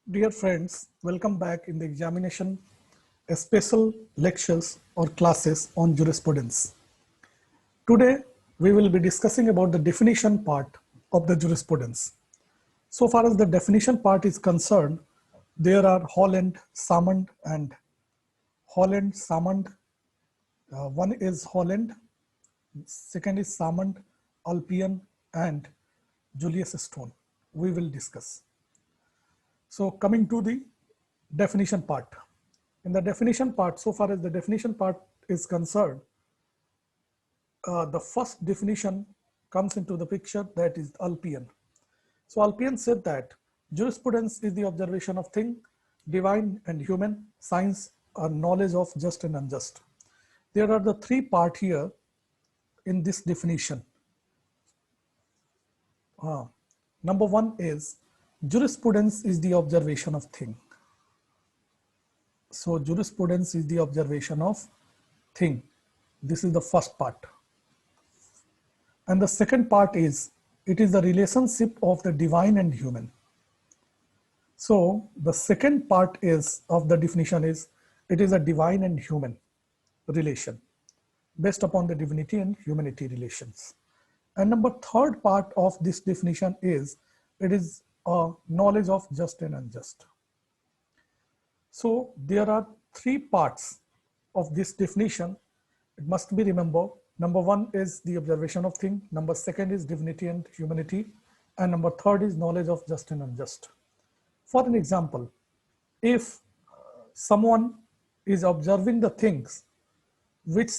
Dear friends, welcome back in the examination special lectures or classes on jurisprudence. Today, we will be discussing about the definition part of the jurisprudence. So far as the definition part is concerned, there are Holland, Salmond and Holland, Salmond. One is Holland, second is Salmond, Ulpian and Julius Stone. We will discuss. So coming to the definition part. In the definition part, so far as the definition part is concerned, the first definition comes into the picture, that is Ulpian. So Ulpian said that jurisprudence is the observation of thing, divine and human, science or knowledge of just and unjust. There are the three parts here in this definition. Number one is jurisprudence is the observation of thing. So jurisprudence is the observation of thing. This is the first part. And the second part is, it is the relationship of the divine and human. So the second part is of the definition is, it is a divine and human relation based upon the divinity and humanity relations. And number third part of this definition is, it is a knowledge of just and unjust. So there are three parts of this definition. It must be remembered. Number one is the observation of thing. Number second is divinity and humanity. And number third is knowledge of just and unjust. For an example, if someone is observing the things which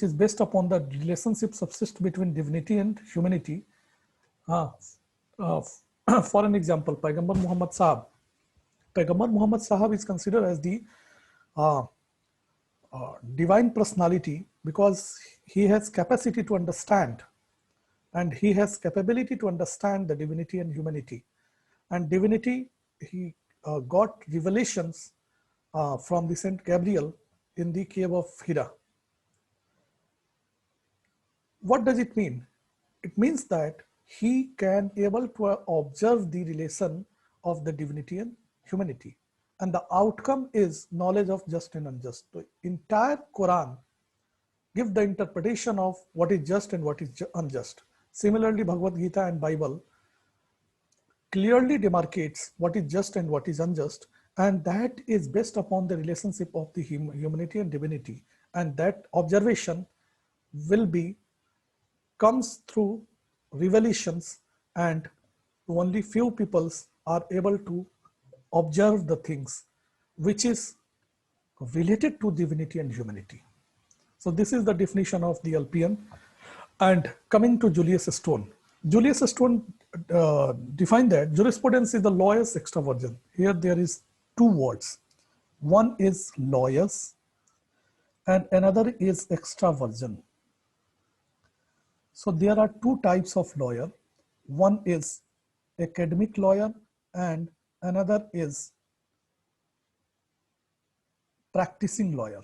is based upon the relationship subsist between divinity and humanity. For an example, Paigambar Muhammad Sahab is considered as the divine personality because he has capacity to understand and he has capability to understand the divinity and humanity. And divinity, he got revelations from the Saint Gabriel in the cave of Hira. What does it mean? It means that he can able to observe the relation of the divinity and humanity. And the outcome is knowledge of just and unjust. The entire Quran give the interpretation of what is just and what is unjust. Similarly, Bhagavad Gita and Bible clearly demarcates what is just and what is unjust. And that is based upon the relationship of the humanity and divinity. And that observation will be comes through revelations, and only few peoples are able to observe the things which is related to divinity and humanity. So this is the definition of the Ulpian. And coming to Julius Stone. Julius Stone defined that jurisprudence is the lawyer's extraversion. Here there is two words. One is lawyers and another is extraversion. So there are two types of lawyer. One is academic lawyer and another is practicing lawyer.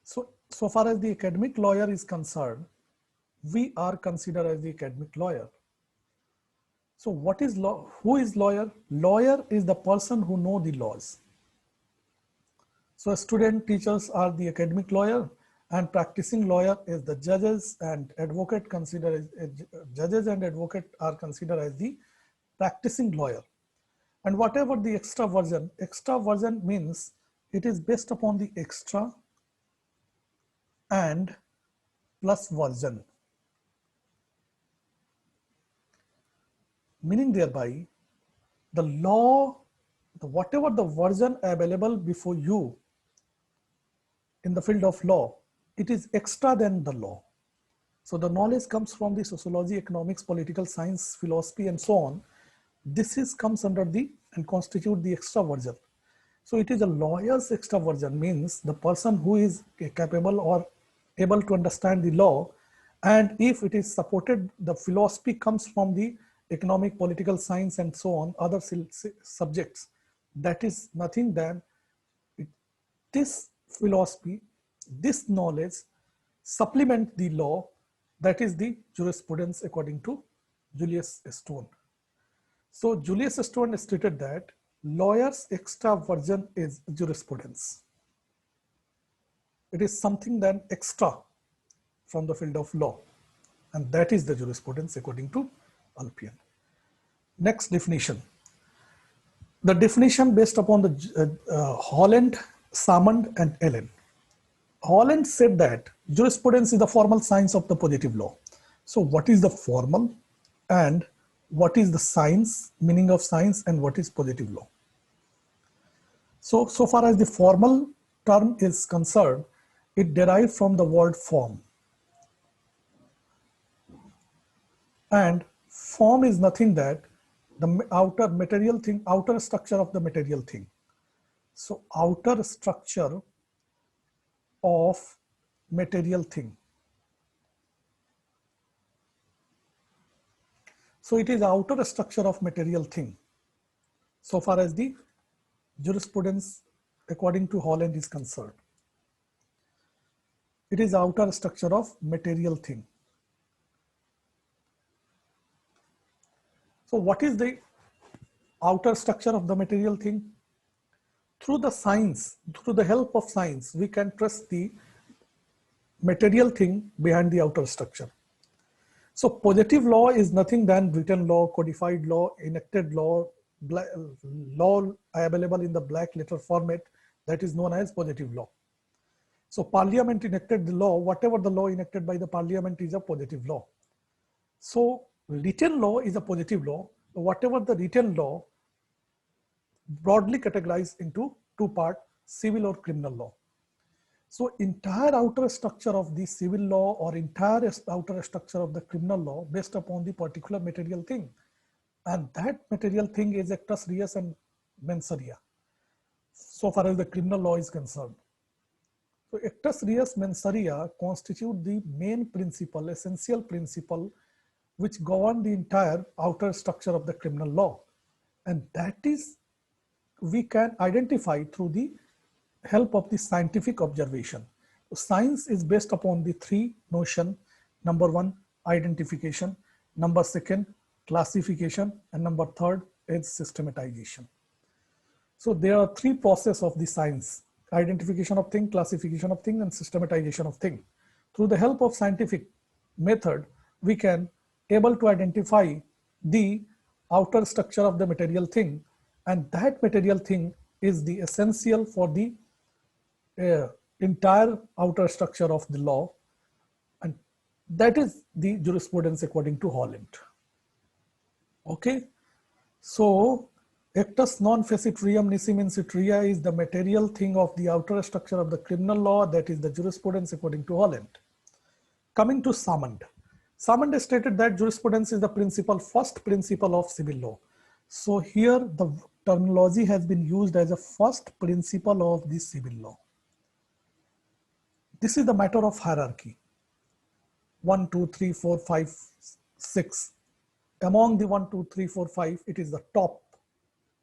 So far as the academic lawyer is concerned, we are considered as the academic lawyer. So what is law? Who is lawyer? Lawyer is the person who knows the laws. So student teachers are the academic lawyer, and practicing lawyer is the judges and advocate judges and advocate are considered as the practicing lawyer. And whatever the extraversion means it is based upon the extra and plus version. Meaning thereby the law, whatever the version available before you in the field of law, it is extra than the law. So the knowledge comes from the sociology, economics, political science, philosophy, and so on. This comes under the and constitute the extraversion. So it is a lawyer's extraversion, means the person who is capable or able to understand the law, and if it is supported, the philosophy comes from the economic, political science, and so on, other subjects. That is nothing than this philosophy, this knowledge supplement the law, that is the jurisprudence according to Julius Stone. So Julius Stone stated that lawyers' extra version is jurisprudence. It is something then extra from the field of law, and that is the jurisprudence according to Ulpian. Next definition. The definition based upon the Holland, Salmond, and Allen. Holland said that jurisprudence is the formal science of the positive law. So what is the formal and what is the science, meaning of science, and what is positive law? So far as the formal term is concerned, it derived from the word form. And form is nothing that the outer material thing, outer structure of the material thing. So outer structure of material thing. So it is outer structure of material thing. So far as the jurisprudence according to Holland is concerned. It is outer structure of material thing. So what is the outer structure of the material thing? Through the science, through the help of science, we can trace the material thing behind the outer structure. So positive law is nothing than written law, codified law, enacted law, law available in the black letter format, that is known as positive law. So parliament enacted the law, whatever the law enacted by the parliament is a positive law. So written law is a positive law. Whatever the written law, broadly categorized into two parts, civil or criminal law. So entire outer structure of the civil law or entire outer structure of the criminal law based upon the particular material thing. And that material thing is actus reus and mens rea, so far as the criminal law is concerned. So actus reus mens rea constitute the main principle, essential principle, which govern the entire outer structure of the criminal law. And that is, we can identify through the help of the scientific observation. So science is based upon the three notion. Number one, identification. Number second, classification. And number third is systematization. So there are three processes of the science: identification of thing, classification of thing, and systematization of thing. Through the help of scientific method, we can able to identify the outer structure of the material thing, and that material thing is the essential for the entire outer structure of the law, and that is the jurisprudence according to Holland. Okay, so actus non facit reum nisi mencit rea is the material thing of the outer structure of the criminal law, that is the jurisprudence according to Holland. Coming to Salmond. Salmond stated that jurisprudence is the first principle of civil law. So here the terminology has been used as a first principle of the civil law. This is the matter of hierarchy. 1, 2, 3, 4, 5, 6. Among the 1, 2, 3, 4, 5, it is the top.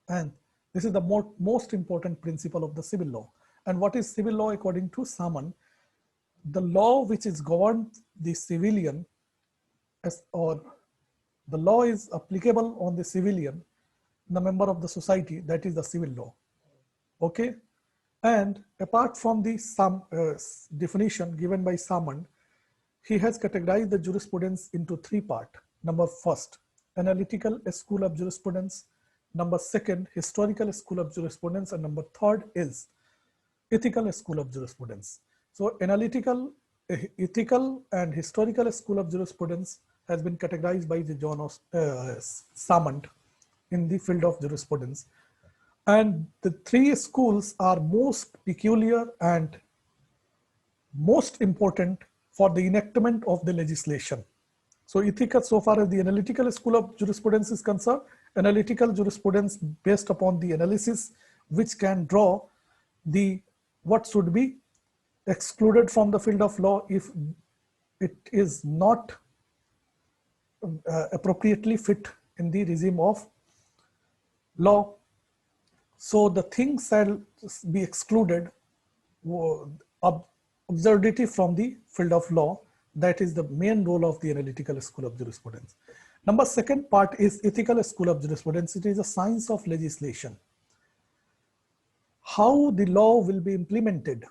And this is the most important principle of the civil law. And what is civil law according to Salmond? The law which is governed the civilian, or the law is applicable on the civilian, the member of the society, that is the civil law. Okay. And apart from the definition given by Salmond, he has categorized the jurisprudence into three parts. Number first, analytical school of jurisprudence. Number second, historical school of jurisprudence. And number third is ethical school of jurisprudence. So analytical, ethical, and historical school of jurisprudence has been categorized by the Salmond in the field of jurisprudence. And the three schools are most peculiar and most important for the enactment of the legislation. So ethical, so far as the analytical school of jurisprudence is concerned, analytical jurisprudence based upon the analysis which can draw the what should be excluded from the field of law if it is not appropriately fit in the regime of law. So the things shall be excluded, absurdity from the field of law. That is the main role of the analytical school of jurisprudence. Number second part is ethical school of jurisprudence. It is a science of legislation. How the law will be implemented,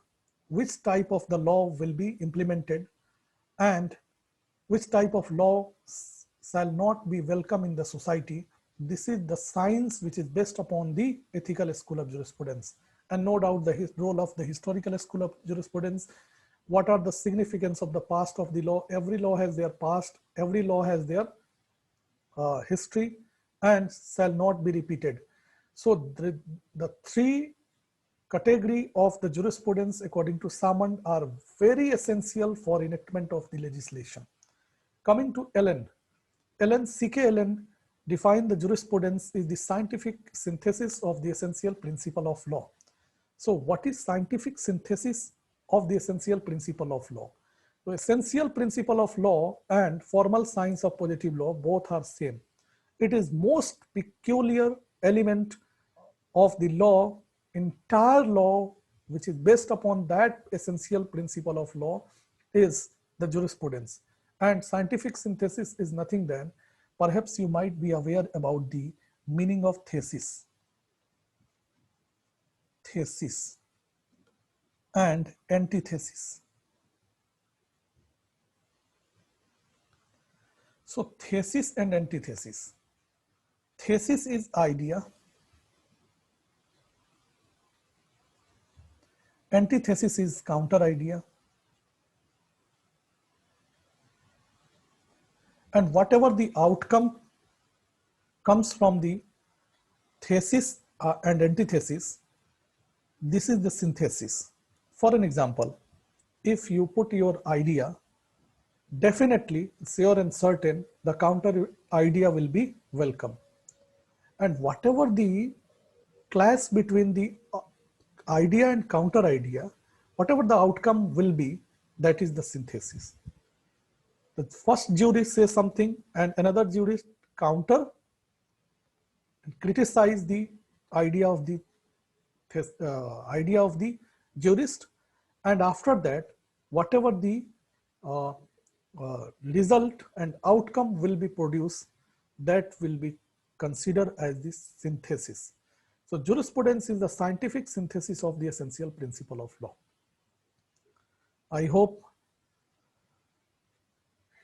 which type of the law will be implemented, and which type of law shall not be welcome in the society. This is the science which is based upon the ethical school of jurisprudence. And no doubt the role of the historical school of jurisprudence. What are the significance of the past of the law? Every law has their past, every law has their history and shall not be repeated. So the three category of the jurisprudence according to Salmond are very essential for enactment of the legislation. Coming to C.K. Allen defined the jurisprudence is the scientific synthesis of the essential principle of law. So what is scientific synthesis of the essential principle of law? So essential principle of law and formal science of positive law both are same. It is most peculiar element of the law, entire law which is based upon that essential principle of law is the jurisprudence. And scientific synthesis is nothing than, perhaps you might be aware about the meaning of thesis. Thesis and antithesis. So thesis and antithesis. Thesis is idea. Antithesis is counter idea. And whatever the outcome comes from the thesis and antithesis, this is the synthesis. For an example, if you put your idea, definitely, sure and certain, the counter idea will be welcome. And whatever the clash between the idea and counter idea, whatever the outcome will be, that is the synthesis. The first jurist says something and another jurist counter and criticize the idea of the jurist, and after that whatever the result and outcome will be produced, that will be considered as the synthesis. So jurisprudence is the scientific synthesis of the essential principle of law. I hope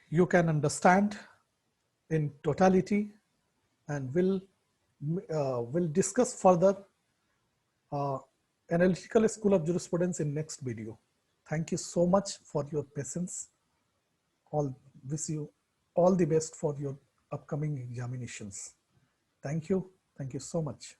you can understand in totality, and will discuss further analytical school of jurisprudence in next video. Thank you so much for your patience. Wish you all the best for your upcoming examinations. Thank you so much.